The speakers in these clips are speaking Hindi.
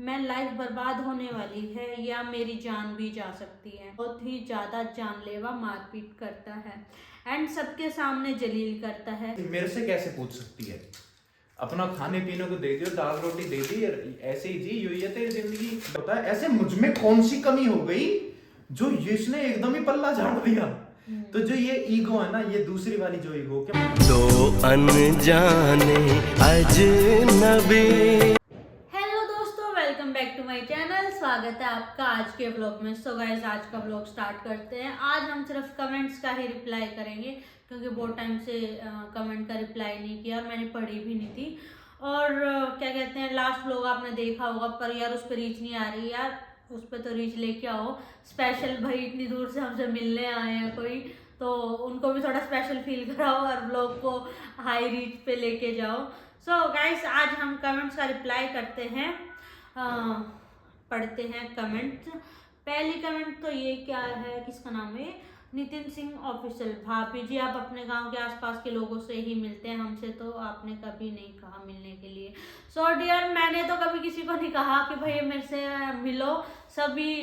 मैं लाइफ बर्बाद होने वाली है या मेरी जान भी जा सकती है। बहुत ही ज्यादा जानलेवा मारपीट करता है एंड सबके सामने जलील करता है। मेरे से कैसे पूछ सकती है? अपना खाने पीने को दे दियो, दाल रोटी दे दी, ऐसे ही जी यही है तेरी जिंदगी। बता ऐसे मुझ में कौन सी कमी हो गई जो इसने एकदम ही पल्ला झाड़ दिया। तो जो ये ईगो है ना, ये दूसरी वाली जो ईगो क्या दो अनजाने अजनबी। हेलो दोस्तों, welcome back to my channel. स्वागत है आपका आज के व्लॉग में। सो गाइस, आज का व्लॉग स्टार्ट करते हैं। आज हम सिर्फ कमेंट्स का ही रिप्लाई करेंगे क्योंकि बहुत टाइम से कमेंट का रिप्लाई नहीं किया और मैंने पढ़ी भी नहीं थी। और क्या कहते हैं, लास्ट व्लॉग आपने देखा होगा पर यार उस पर रीच नहीं आ रही। यार उस पर तो रीच लेके आओ। स्पेशल भाई इतनी दूर से हमसे मिलने आए हैं कोई, तो उनको भी थोड़ा स्पेशल फील कराओ और व्लॉग को हाई रीच पे लेके जाओ। सो गाइस, आज हम कमेंट्स का रिप्लाई करते हैं। पढ़ते हैं कमेंट्स। पहली कमेंट तो ये क्या है, किसका नाम है? नितिन सिंह ऑफिशियल। भाभी जी, आप अपने गांव के आसपास के लोगों से ही मिलते हैं, हमसे तो आपने कभी नहीं कहा मिलने के लिए। सो डियर, मैंने तो कभी किसी को नहीं कहा कि भाई मेरे से मिलो। सभी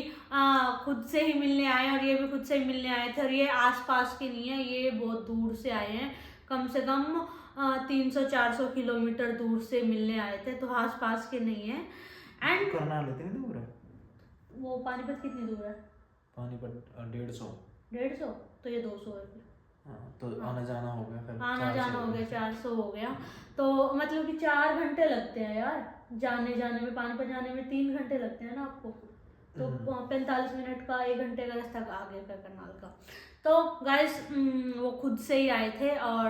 खुद से ही मिलने आए और ये भी खुद से ही मिलने आए थे। और ये आसपास के नहीं है, ये बहुत दूर से आए हैं। कम से कम 300-400 किलोमीटर दूर से मिलने आए थे, तो आसपास के नहीं है। एंड करनाल इतनी दूर है? वो पानीपत कितनी दूर है? पानीपत 150। 150? तो ये 200 है फिर। हाँ, तो आना जाना हो गया, फिर आना जाना हो गया 400 हो गया। तो मतलब कि 4 घंटे लगते हैं यार जाने जाने में। पानीपत जाने में 3 घंटे लगते हैं ना आपको, तो 45 मिनट का 1 घंटे का रास्ता आगे का करनाल का। तो गाइस, वो खुद से ही आए थे और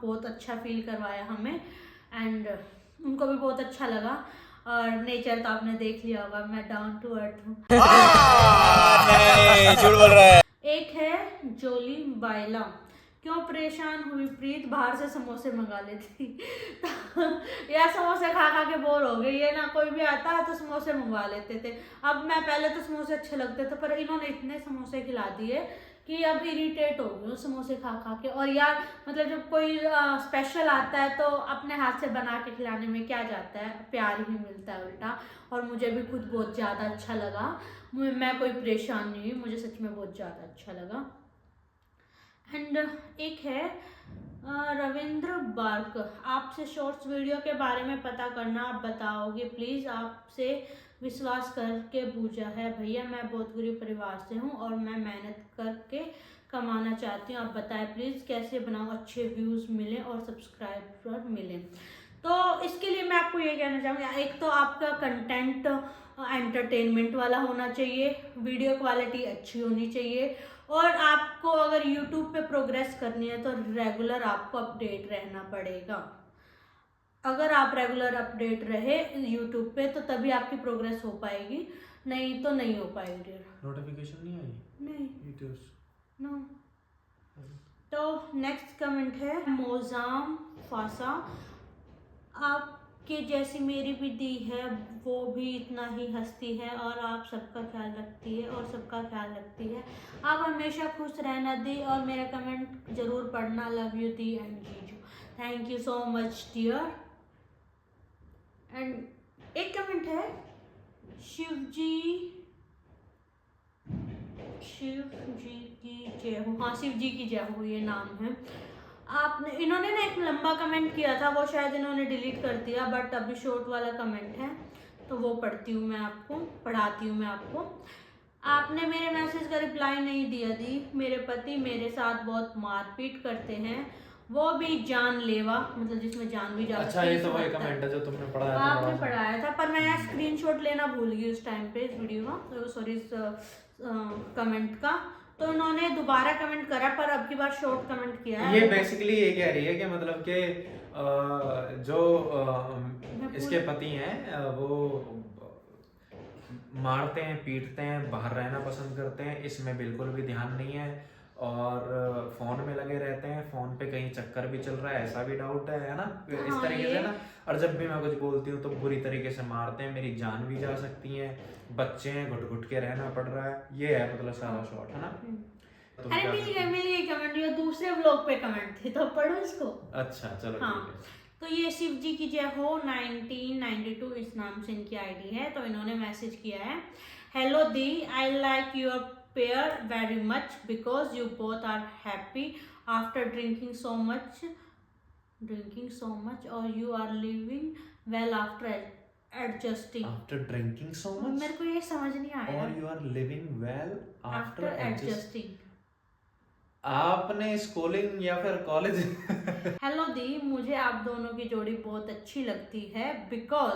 बहुत अच्छा फील करवाया हमें एंड उनको भी बहुत अच्छा लगा। और नेचर तो आपने देख लिया होगा, मैं डाउन टू अर्थ हूँ। झूठ बोल रहा है। एक है जोली बायला। क्यों परेशान हुई प्रीत, बाहर से समोसे मंगा लेती। यार समोसे खा खा के बोर हो गई है ना, कोई भी आता है तो समोसे मंगवा लेते थे। अब मैं पहले तो समोसे अच्छे लगते थे पर इन्होंने इतने समोसे खिला दिए कि अब इरिटेट हो गई समोसे खा खा के। और यार मतलब जब कोई स्पेशल आता है तो अपने हाथ से बना के खिलाने में क्या जाता है, प्यार ही मिलता है उल्टा। और मुझे भी खुद बहुत ज़्यादा अच्छा लगा। मैं कोई परेशान नहीं हुई, मुझे सच में बहुत ज़्यादा अच्छा लगा। एंड एक है रविंद्र बार्क। आपसे शॉर्ट्स वीडियो के बारे में पता करना, आप बताओगे प्लीज़? आपसे विश्वास करके पूछा है भैया, मैं बहुत गरीब परिवार से हूँ और मैं मेहनत करके कमाना चाहती हूँ। आप बताएं प्लीज़ कैसे बनाऊँ, अच्छे व्यूज़ मिले और सब्सक्राइबर मिले। तो इसके लिए मैं आपको ये कहना चाहूँगी, एक तो आपका कंटेंट एंटरटेनमेंट वाला होना चाहिए, वीडियो क्वालिटी अच्छी होनी चाहिए और आपको अगर यूट्यूब पे प्रोग्रेस करनी है तो रेगुलर आपको अपडेट रहना पड़ेगा। अगर आप रेगुलर अपडेट रहे यूट्यूब पे तो तभी आपकी प्रोग्रेस हो पाएगी, नहीं तो नहीं हो पाएगी। नोटिफिकेशन नहीं आई? नहीं, यूट्यूब नो। तो नेक्स्ट कमेंट है मोजाम फासा। आपके जैसी मेरी भी दी है, वो भी इतना ही हंसती है और आप सबका ख्याल रखती है और सबका ख्याल रखती है। आप हमेशा खुश रहना दी और मेरा कमेंट जरूर पढ़ना। लव यू दी एंड जीजू। Thank you so much dear. And एक कमेंट है शिवजी की जय हो। हाँ, शिव जी की जय हो ये नाम है। आपने इन्होंने ना एक लंबा कमेंट किया था, वो शायद इन्होंने डिलीट कर दिया, बट अभी शॉर्ट वाला कमेंट है तो वो पढ़ती हूँ मैं आपको, पढ़ाती हूँ मैं आपको। आपने मेरे मैसेज का रिप्लाई नहीं दिया दी। मेरे पति मेरे साथ बहुत मारपीट करते हैं, वो भी जानलेवा, मतलब जिसमें जान भी जा सकती है। अच्छा, ये तो वही कमेंट है जो तुमने पढ़ाया था। आपने पढ़ाया था पर मैं स्क्रीनशॉट लेना भूल गई उस टाइम पे इस वीडियो का, सॉरी इस कमेंट का। तो इन्होंने दोबारा कमेंट करा पर अब की बार शॉर्ट कमेंट किया है। ये बेसिकली ये कह रही है कि मतलब कि जो इसके पति हैं वो मारते हैं, पीटते हैं, बाहर रहना पसंद करते हैं, इसमें बिल्कुल भी ध्यान नहीं है और फोन में लगे रहते हैं, फोन पे कहीं चक्कर भी चल रहा है ऐसा भी डाउट है ना, इस हाँ, तरीके से ना। और जब भी मैं कुछ बोलती हूँ तो बुरी तरीके से मारते हैं, मेरी जान भी जा सकती है, बच्चे हैं, घुट घुट के रहना पड़ रहा है। ये है मतलब सारा शॉर्ट है ना। तुम अरे क्या मिल गई कमेंट, ये दूसरे व्लॉग पे कमेंट थे तो पढ़ो इसको। अच्छा चलो हाँ, ठीक है। तो ये शिव जी की जय हो 1992 इस नाम से इनकी आईडी है। तो इन्होंने मैसेज किया है, हेलो दी, I like your pair very much because you both are happy after drinking so much और you are living well after adjusting. After drinking so much मेरे को ये समझ नहीं आया। और you are living well after after adjusting. आपने स्कूलिंग या फिर कॉलेज हेलो दी, मुझे आप दोनों की जोड़ी बहुत अच्छी लगती है बिकॉज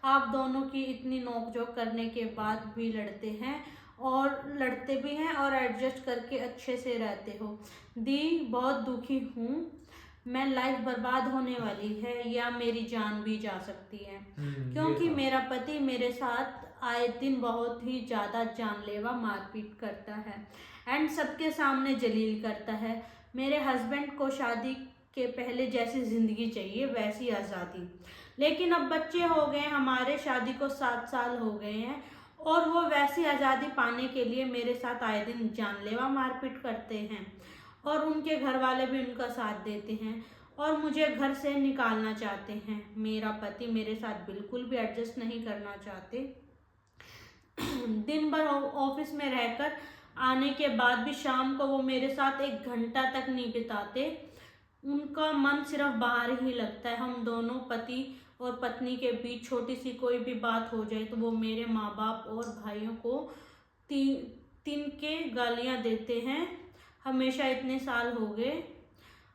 आप दोनों की इतनी नोकझोंक करने के बाद भी लड़ते भी हैं और एडजस्ट करके अच्छे से रहते हो। दी, बहुत दुखी हूँ मैं, लाइफ बर्बाद होने वाली है या मेरी जान भी जा सकती है क्योंकि मेरा पति मेरे साथ आए दिन बहुत ही ज़्यादा जानलेवा मारपीट करता है एंड सबके सामने जलील करता है। मेरे हस्बैंड को शादी के पहले जैसी ज़िंदगी चाहिए वैसी आज़ादी, लेकिन अब बच्चे हो गए, हमारे शादी को 7 साल हो गए हैं और वो वैसी आज़ादी पाने के लिए मेरे साथ आए दिन जानलेवा मारपीट करते हैं और उनके घर वाले भी उनका साथ देते हैं और मुझे घर से निकालना चाहते हैं। मेरा पति मेरे साथ बिल्कुल भी एडजस्ट नहीं करना चाहते। दिन भर ऑफिस में रहकर आने के बाद भी शाम को वो मेरे साथ 1 घंटा तक नहीं बिताते। उनका मन सिर्फ बाहर ही लगता है। हम दोनों पति और पत्नी के बीच छोटी सी कोई भी बात हो जाए तो वो मेरे माँ बाप और भाइयों को तिनके गालियाँ देते हैं। हमेशा इतने साल हो गए,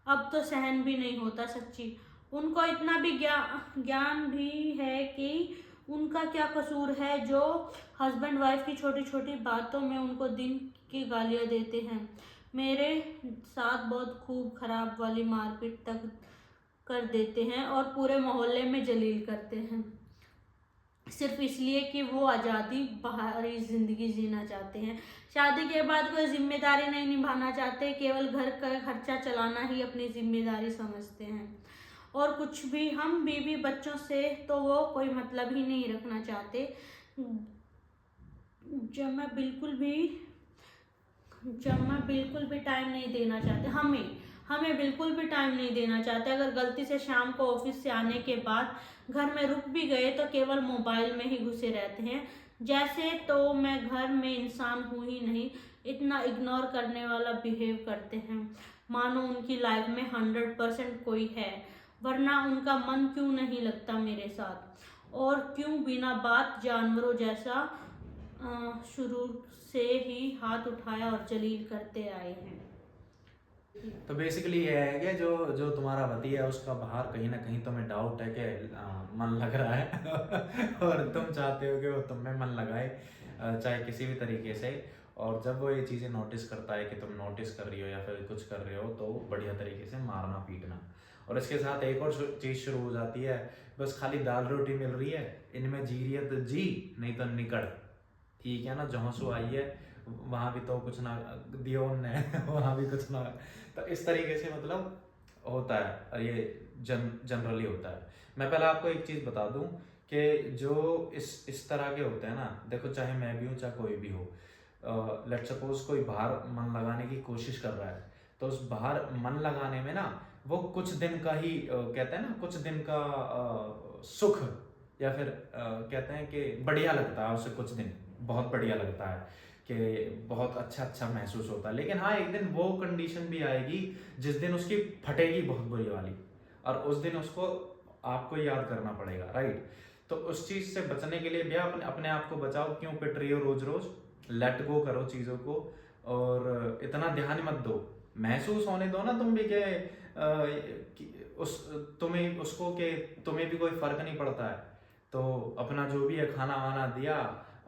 अब तो सहन भी नहीं होता सच्ची। उनको इतना भी ज्ञान भी है कि उनका क्या कसूर है जो हस्बैंड वाइफ की छोटी छोटी बातों में उनको दिन की गालियाँ देते हैं। मेरे साथ बहुत खूब खराब वाली मारपीट तक कर देते हैं और पूरे मोहल्ले में जलील करते हैं सिर्फ इसलिए कि वो आज़ादी बाहरी ज़िंदगी जीना चाहते हैं। शादी के बाद कोई जिम्मेदारी नहीं निभाना चाहते, केवल घर का खर्चा चलाना ही अपनी जिम्मेदारी समझते हैं और कुछ भी हम बीवी बच्चों से तो वो कोई मतलब ही नहीं रखना चाहते। जब मैं बिल्कुल भी टाइम नहीं देना चाहते, हमें बिल्कुल भी टाइम नहीं देना चाहते। अगर गलती से शाम को ऑफिस से आने के बाद घर में रुक भी गए तो केवल मोबाइल में ही घुसे रहते हैं, जैसे तो मैं घर में इंसान हूँ ही नहीं। इतना इग्नोर करने वाला बिहेव करते हैं मानो उनकी लाइफ में 100% कोई है, वरना उनका मन क्यों नहीं लगता मेरे साथ और क्यों बिना बात जानवरों जैसा शुरू से ही हाथ उठाया और जलील करते आए हैं। तो बेसिकली ये है कि जो तुम्हारा पति है उसका बाहर कहीं ना कहीं तुम्हें डाउट है कि मन लग रहा है और तुम चाहते हो कि वो तुम में मन लगाए चाहे किसी भी तरीके से। और जब वो ये चीज़ें नोटिस करता है कि तुम नोटिस कर रही हो या फिर कुछ कर रहे हो तो बढ़िया तरीके से मारना पीटना। और इसके साथ एक और चीज़ शुरू हो जाती है, बस खाली दाल रोटी मिल रही है, इनमें जी रही है तो जी, नहीं तो निकड़। ठीक है ना, जहाँ सो आई है वहाँ भी तो कुछ ना दियो ने वहाँ भी कुछ ना। तो इस तरीके से मतलब होता है और ये जनरली होता है। मैं पहले आपको एक चीज़ बता दूं कि जो इस तरह के होते हैं ना, देखो चाहे मैं भी हूँ चाहे कोई भी हो, लेट सपोज कोई बाहर मन लगाने की कोशिश कर रहा है तो उस बाहर मन लगाने में ना वो कुछ दिन का ही कहते हैं ना, कुछ दिन का सुख या फिर कहते हैं कि बढ़िया लगता है उसे, कुछ दिन बहुत बढ़िया लगता है कि बहुत अच्छा महसूस होता है। लेकिन हाँ, एक दिन वो कंडीशन भी आएगी जिस दिन उसकी फटेगी बहुत बुरी वाली और उस दिन उसको आपको याद करना पड़ेगा, राइट। तो उस चीज़ से बचने के लिए भी अपने आप को बचाओ। क्यों पिट रही हो रोज रोज, लेट गो करो चीज़ों को और इतना ध्यान मत दो, महसूस होने दो ना तुम भी तुम्हें भी कोई फर्क नहीं पड़ता है। तो अपना जो भी है खाना वाना दिया,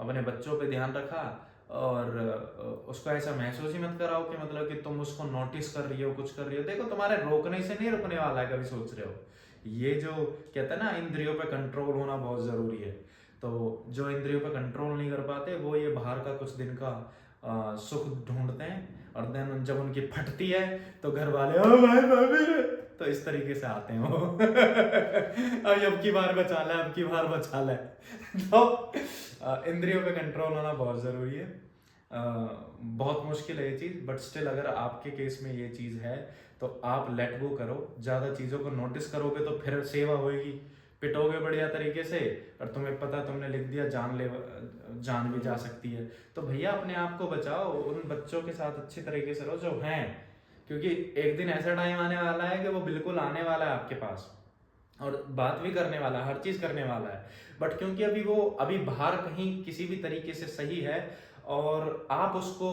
अपने बच्चों पे ध्यान रखा और उसको ऐसा महसूस ही मत कराओ कि मतलब कि तुम उसको नोटिस कर रही हो, कुछ कर रही हो। देखो तुम्हारे रोकने से नहीं रुकने वाला है, कभी सोच रहे हो। ये जो कहते हैं ना, इंद्रियों पे कंट्रोल होना बहुत ज़रूरी है। तो जो इंद्रियों पे कंट्रोल नहीं कर पाते वो ये बाहर का कुछ दिन का सुख ढूंढते हैं और देन जब उनकी फटती है तो घर वाले ओ भाई भाभी, तो इस तरीके से आते हैं वो अब की बार बचा ले, अब की बार बचा ले। तो इंद्रियों पे कंट्रोल होना बहुत ज़रूरी है। बहुत मुश्किल है ये चीज़, बट स्टिल अगर आपके केस में ये चीज़ है तो आप लेट गो करो। ज़्यादा चीज़ों को नोटिस करोगे तो फिर सेवा होएगी, पिटोगे बढ़िया तरीके से, और तुम्हें पता तुमने लिख दिया जान भी जा सकती है। तो भैया अपने आप को बचाओ, उन बच्चों के साथ अच्छी तरीके से रहो जो हैं, क्योंकि एक दिन ऐसा टाइम आने वाला है कि वो बिल्कुल आने वाला है आपके पास और बात भी करने वाला है, हर चीज़ करने वाला है। बट क्योंकि अभी बाहर कहीं किसी भी तरीके से सही है और आप उसको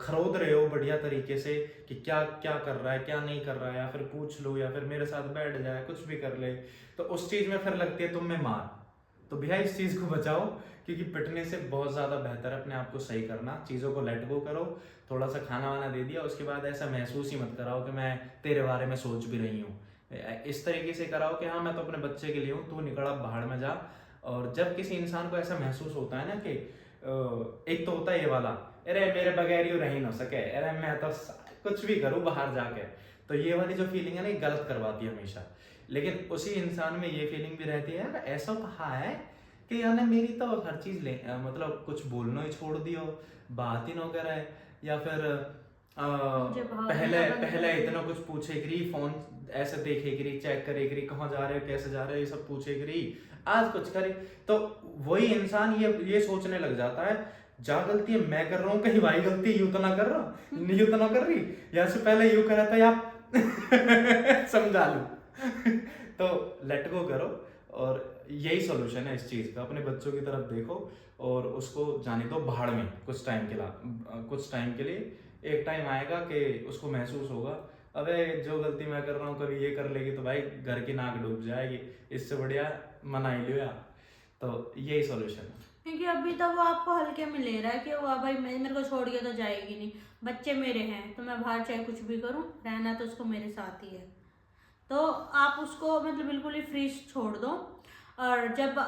खरोद रहे हो बढ़िया तरीके से कि क्या क्या कर रहा है, क्या नहीं कर रहा है, या फिर पूछ लो, या फिर मेरे साथ बैठ जाए, कुछ भी कर ले, तो उस चीज़ में फिर लगती है तुम में मार। तो भैया इस चीज़ को बचाओ, क्योंकि पिटने से बहुत ज़्यादा बेहतर है अपने आप को सही करना। चीज़ों को लेट गो करो, थोड़ा सा खाना वाना दे दिया, उसके बाद ऐसा महसूस ही मत कराओ कि मैं तेरे बारे में सोच भी रही हूँ। इस तरीके से कराओ कि हाँ मैं तो अपने बच्चे के लिए हूँ, तू निकल अब बाहर में जा। और जब किसी इंसान को ऐसा महसूस होता है ना कि एक तो होता है ये वाला, अरे मेरे बगैर यूँ रह ही ना सके, अरे मैं तो कुछ भी करूँ बाहर जाके, तो ये वाली जो फीलिंग है ना, ये गलत करवाती है हमेशा। लेकिन उसी इंसान में ये फीलिंग भी रहती है, यार ऐसा कहा है कि यार मेरी तो हर चीज़ मतलब कुछ बोलना ही छोड़ दियो, बात ही ना करे, या फिर पहले इतना कुछ पूछे करी, फोन ऐसे देखे करी, चेक करे करी, कहाँ जा रहे हो, कैसे जा रहे हो, ये सब पूछे करी, आज कुछ करे। तो वही इंसान ये सोचने लग जाता है, जा गलती है मैं कर रहा हूँ, कहीं भाई गलती यूं तो ना कर रहा, नहीं तो ना कर रही, या से पहले यूं करा था या समझा लूं। तो लेट गो करो, और यही सॉल्यूशन है इस चीज़ का। अपने बच्चों की तरफ देखो और उसको जाने दो भाड़ में कुछ टाइम के लिए। एक टाइम आएगा कि उसको महसूस होगा, अबे जो गलती मैं कर रहा हूँ कभी ये कर लेगी तो भाई घर की नाक डूब जाएगी, इससे बढ़िया मना ही लियो यार। तो यही सॉल्यूशन है। क्योंकि अभी तक वो आपको हल्के में ले रहा है कि वो भाई मेरे को छोड़ के तो जाएगी नहीं, बच्चे मेरे हैं तो मैं बाहर चाहे कुछ भी करूँ, रहना तो उसको मेरे साथ ही है। तो आप उसको मतलब बिल्कुल ही फ्री छोड़ दो। और जब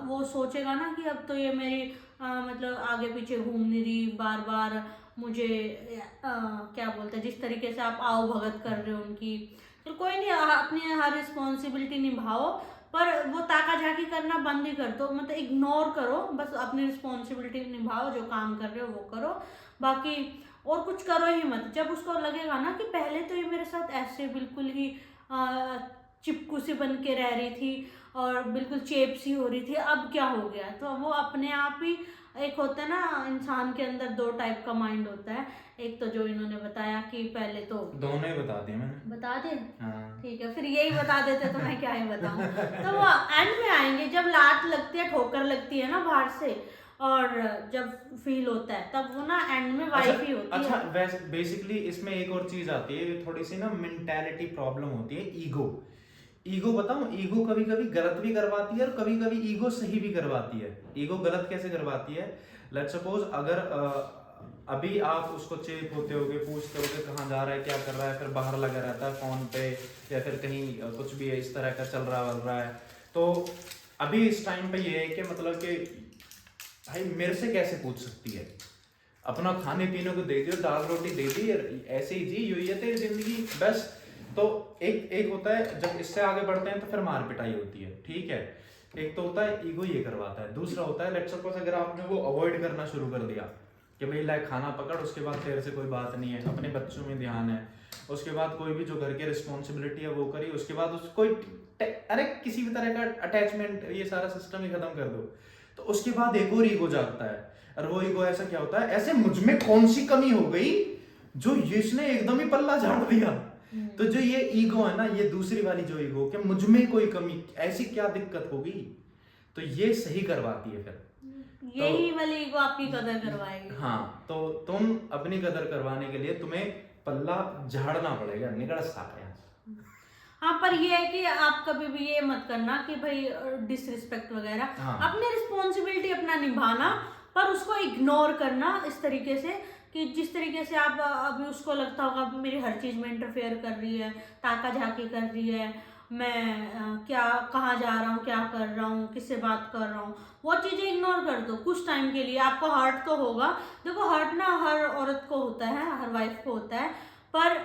वो सोचेगा ना कि अब तो ये मेरी मतलब आगे पीछे घूम नहीं रही, बार बार मुझे क्या बोलते हैं, जिस तरीके से आप आओ भगत कर रहे हो उनकी, तो कोई नहीं, अपनी हर रिस्पॉन्सिबिलिटी निभाओ, पर वो ताका झाकी करना बंद ही कर दो, मतलब इग्नोर करो, बस अपनी रिस्पॉन्सिबिलिटी निभाओ, जो काम कर रहे हो वो करो, बाकी और कुछ करो ही मत। जब उसको लगेगा ना कि पहले तो ये मेरे साथ ऐसे बिल्कुल ही चिपकू सी बन के रह रही थी और बिल्कुल चेप सी हो रही थी, अब क्या हो गया, तो वो अपने आप ही, एक होता है ना इंसान के अंदर दो टाइप का माइंड होता है, एक तो जो इन्होंने बताया कि पहले तो दोनों ही बता दिए मैंने। बता दे, हाँ। ठीक है, फिर यही बता देते तो मैं क्या ही बताऊं। तो वो एंड में आएंगे जब लात लगती है, ठोकर लगती है ना बाहर से, और जब फील होता है तब वो ना एंड में वाइफ ही होती है। वैसे बेसिकली इसमें एक और चीज आती है, थोड़ी सी ना मेंटालिटी प्रॉब्लम होती है, ईगो बताऊं, ईगो कभी कभी गलत भी करवाती है और कभी कभी ईगो सही भी करवाती है। ईगो गलत कैसे करवाती है, लेट्स सपोज अगर अभी आप उसको चेप होते होगे, पूछते होगे कहाँ जा रहा है, क्या कर रहा है, फिर बाहर लगा रहता है फोन पे, या फिर कहीं कुछ भी इस तरह का चल रहा है, तो अभी इस टाइम पे ये है कि मतलब कि भाई मेरे से कैसे पूछ सकती है, अपना खाने पीने को दे दियो, दाल रोटी दे दी, ऐसे ही जी, यही है तेरी जिंदगी बस। तो एक होता है जब इससे आगे बढ़ते हैं तो फिर मार पिटाई होती है, ठीक है। एक तो होता है ईगो ये करवाता है, दूसरा होता है लेट्स सपोज अगर आपने वो अवॉइड करना शुरू कर दिया कि भाई लाइक खाना पकड़, उसके बाद तेरे से कोई बात नहीं है, अपने बच्चों में ध्यान है, उसके बाद कोई भी जो घर की रिस्पॉन्सिबिलिटी है वो करी, उसके बाद उसको अरे किसी भी तरह का अटैचमेंट, ये सारा सिस्टम ही खत्म कर दो, तो उसके बाद एक और ईगो जागता है। और वो ईगो ऐसा क्या होता है, ऐसे मुझ में कौन सी कमी हो गई जो इसने एकदम ही पल्ला झाड़ दिया। तो जो ये ईगो है ना, ये दूसरी वाली जो ईगो कि मुझ में कोई कमी, ऐसी क्या दिक्कत होगी, तो ये सही करवाती है फिर। यही वाली ईगो आपकी कदर करवाएगी। हाँ, तो तुम अपनी कदर करवाने के लिए तुम्हें पल्ला झाड़ना पड़ेगा, निकल सारे। हाँ, पर ये है कि आप कभी भी ये मत करना कि भाई डिसरिस्पेक्ट वगैरह, हाँ। अपनी रिस्पॉन्सिबिलिटी अपना निभाना, पर उसको इग्नोर करना इस तरीके से कि जिस तरीके से आप अभी उसको लगता होगा मेरी हर चीज़ में इंटरफेयर कर रही है, ताका झाकी कर रही है, मैं क्या कहाँ जा रहा हूँ, क्या कर रहा हूँ, किससे बात कर रहा हूँ, वो चीज़ें इग्नोर कर दो कुछ टाइम के लिए। आपको हर्ट तो होगा, देखो हर्ट ना हर औरत को होता है, हर वाइफ को होता है, पर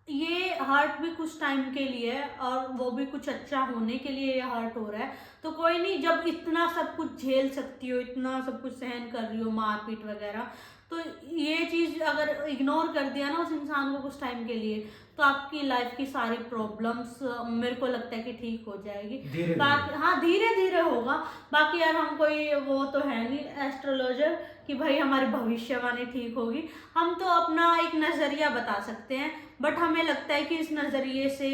ये हर्ट भी कुछ टाइम के लिए है और वो भी कुछ अच्छा होने के लिए ये हर्ट हो रहा है। तो कोई नहीं, जब इतना सब कुछ झेल सकती हो, इतना सब कुछ सहन कर रही हो, मारपीट वगैरह, तो ये चीज़ अगर इग्नोर कर दिया ना उस इंसान को कुछ टाइम के लिए, तो आपकी लाइफ की सारी प्रॉब्लम्स मेरे को लगता है कि ठीक हो जाएगी। धीरे बाकी हाँ धीरे धीरे होगा। बाकी यार हम कोई वो तो है नहीं एस्ट्रोलॉजर कि भाई हमारी भविष्यवाणी ठीक होगी। हम तो अपना एक नज़रिया बता सकते हैं, बट हमें लगता है कि इस नज़रिए से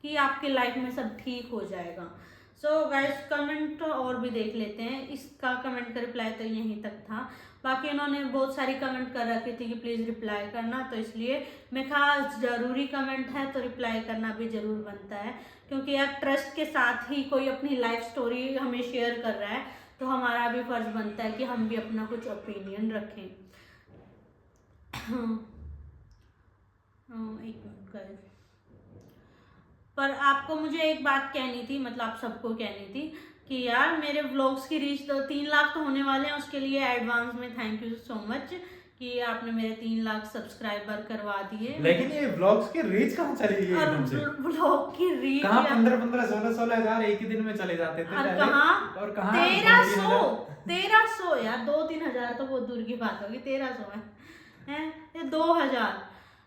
कि आपकी लाइफ में सब ठीक हो जाएगा। सो गाइस कमेंट और भी देख लेते हैं। इसका कमेंट का रिप्लाई तो यहीं तक था। बाकी इन्होंने बहुत सारी कमेंट कर रखी थी कि प्लीज़ रिप्लाई करना, तो इसलिए मैं खास ज़रूरी कमेंट है तो रिप्लाई करना भी ज़रूर बनता है, क्योंकि यार ट्रस्ट के साथ ही कोई अपनी लाइफ स्टोरी हमें शेयर कर रहा है, तो हमारा भी फर्ज बनता है कि हम भी अपना कुछ ओपिनियन रखें। एक मिनट गाइस, पर आपको मुझे एक बात कहनी थी, मतलब आप सबको कहनी थी कि यार मेरे व्लॉग्स की रीच तो 3 लाख तो होने वाले हैं, उसके लिए एडवांस में थैंक यू सो मच कि आपने मेरे 3 लाख सब्सक्राइबर करवा दिए। लेकिन ये व्लॉग्स की रीच कहाँ चली गई एकदम से? व्लॉग की रीच कहाँ 15-15, 16-16 हजार एक ही दिन में चले जाते थे और पहले, कहाँ और कहाँ 1300 यार, 2-3 हजार तो बहुत दूर की बात होगी, 1300 है ये 2000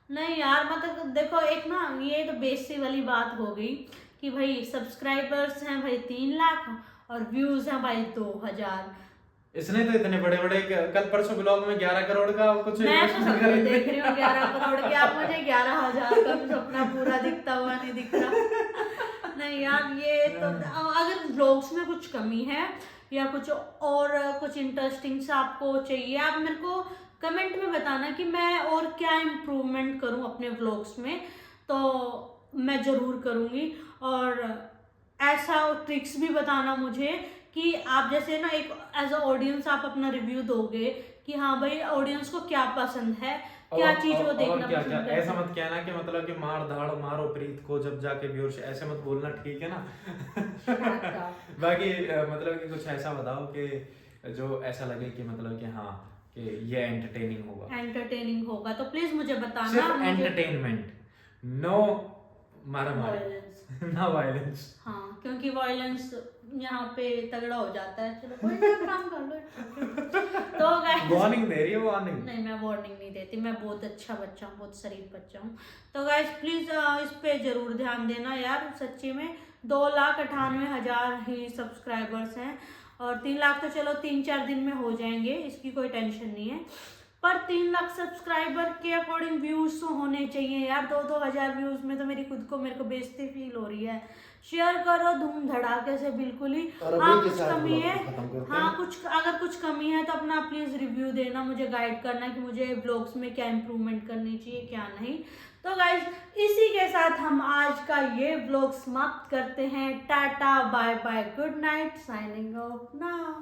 नहीं यार। मतलब देखो एक ना ये तो बेसिक वाली बात हो गई कि भाई सब्सक्राइबर्स हैं भाई 3 लाख और व्यूज हैं भाई 2000। इसने तो इतने बड़े बड़े कल परसों ब्लॉग में 11 करोड़ का कुछ मैं तो सब कुछ देख रही हूँ 11 करोड़ के, आप मुझे 11,000 का भी सपना पूरा दिखता हुआ नहीं दिख रहा। नहीं यार ये तो अगर व्लॉग्स में कुछ कमी है या कुछ और कुछ इंटरेस्टिंग सा आपको चाहिए, आप मेरे को कमेंट में बताना कि मैं और क्या इम्प्रूवमेंट करूं अपने व्लॉग्स में, तो मैं ज़रूर करूंगी। और ऐसा ट्रिक्स भी बताना मुझे कि आप जैसे ना एक एज अ ऑडियंस आप अपना रिव्यू दोगे कि हाँ भाई ऑडियंस को क्या पसंद है, क्या चीज़ वो देखना क्या पसंद क्या करते हैं। ऐसा मत कहना कि मतलब कि मार धाड़ मारो प्रीत को जब जाके व्यूअर्स, ऐसे मत बोलना, ठीक है ना? बाकी मतलब कि कुछ ऐसा बताओ कि जो ऐसा लगे कि मतलब कि हाँ कि ये एंटरटेनिंग होगा, तो प्लीज मुझे बताना। सिर्फ एंटरटेनमेंट, नो मारामारी, वायलेंस, ना वायलेंस। हाँ क्योंकि वायलेंस यहाँ पे तगड़ा हो जाता है। चलो कोई ना काम कर लो। तो गाइस वार्निंग दे रही है, वार्निंग नहीं, मैं वार्निंग नहीं देती, मैं बहुत अच्छा बच्चा हूँ, बहुत शरीफ बच्चा हूँ। तो गाइस प्लीज इस पे जरूर ध्यान देना यार, सच्ची में 2,98,000 ही सब्सक्राइबर्स हैं और 3 लाख तो चलो 3-4 दिन में हो जाएंगे, इसकी कोई टेंशन नहीं है, पर 3 लाख सब्सक्राइबर के अकॉर्डिंग व्यूज तो होने चाहिए यार। 2-2 हजार व्यूज में तो मेरे को बेइज्जती फील हो रही है। शेयर करो धूम धड़ाके से बिल्कुल ही। हाँ कुछ कमी है, हाँ कुछ अगर कुछ कमी है तो अपना प्लीज रिव्यू देना, मुझे गाइड करना कि मुझे ब्लॉग्स में क्या इम्प्रूवमेंट करनी चाहिए क्या नहीं। तो गाइज इसी के साथ हम आज का ये ब्लॉग समाप्त करते हैं। Tata bye bye, good night, signing off now.